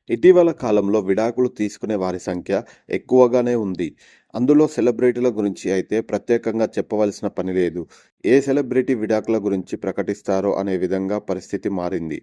ఇటీవల కాలంలో విడాకులు తీసుకునే వారి సంఖ్య ఎక్కువగానే ఉంది. అందులో సెలబ్రిటీల గురించి అయితే ప్రత్యేకంగా చెప్పవలసిన పని లేదు. ఏ సెలబ్రిటీ విడాకుల గురించి ప్రకటిస్తారో అనే విధంగా పరిస్థితి మారింది.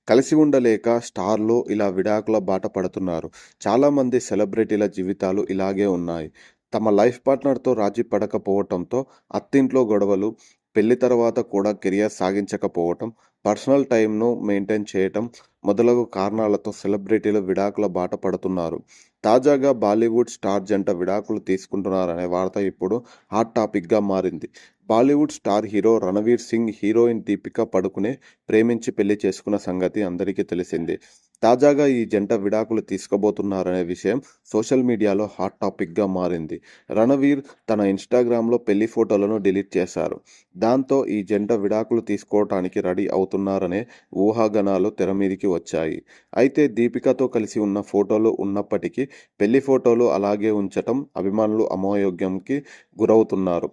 కలిసి ఉండలేక స్టార్లు ఇలా విడాకుల బాట పడుతున్నారు. చాలామంది సెలబ్రిటీల జీవితాలు ఇలాగే ఉన్నాయి. తమ లైఫ్ పార్ట్నర్‌తో రాజీ పడకపోవటంతో అత్తింట్లో గొడవలు, పెళ్లి తర్వాత కూడా కెరియర్ సాగించకపోవటం, పర్సనల్ టైమ్‌ను మెయింటైన్ చేయటం మొదలగు కారణాలతో సెలబ్రిటీలు విడాకుల బాట పడుతున్నారు. తాజాగా బాలీవుడ్ స్టార్ జంట విడాకులు తీసుకుంటున్నారనే వార్త ఇప్పుడు హాట్ టాపిక్‌గా మారింది. Bollywood star hero Ranveer Singh, heroine Deepika పడుకునే ప్రేమించి పెళ్లి చేసుకున్న సంగతి అందరికీ తెలిసిందే. తాజాగా ఈ జంట విడాకులు తీసుకోబోతున్నారనే విషయం సోషల్ మీడియాలో హాట్ టాపిక్‌గా మారింది. రణవీర్ తన ఇన్‌స్టాగ్రామ్‌లో పెళ్లి ఫోటోలను డిలీట్ చేశారు. దాంతో ఈ జంట విడాకులు తీసుకోవటానికి రెడీ అవుతున్నారనే ఊహాగానాలు తెరమీదికి వచ్చాయి. అయితే దీపికతో కలిసి ఉన్న ఫోటోలు ఉన్నప్పటికీ పెళ్లి ఫోటోలు అలాగే ఉంచటం అభిమానులు అమోయోగ్యంకి గురవుతున్నారు.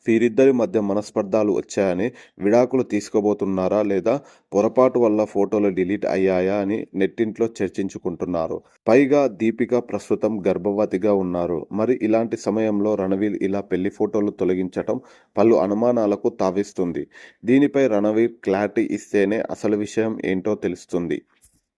వీరిద్దరి మధ్య మనస్పర్ధాలు వచ్చాయని, విడాకులు తీసుకోబోతున్నారా లేదా పొరపాటు వల్ల ఫోటోలు డిలీట్ అయ్యాయా అని నెట్టింట్లో చర్చించుకుంటున్నారు. పైగా దీపిక ప్రస్తుతం గర్భవతిగా ఉన్నారు. మరి ఇలాంటి సమయంలో రణవీర్ ఇలా పెళ్లి ఫోటోలు తొలగించటం పలు అనుమానాలకు తావిస్తుంది. దీనిపై రణవీర్ క్లారిటీ ఇస్తేనే అసలు విషయం ఏంటో తెలుస్తుంది.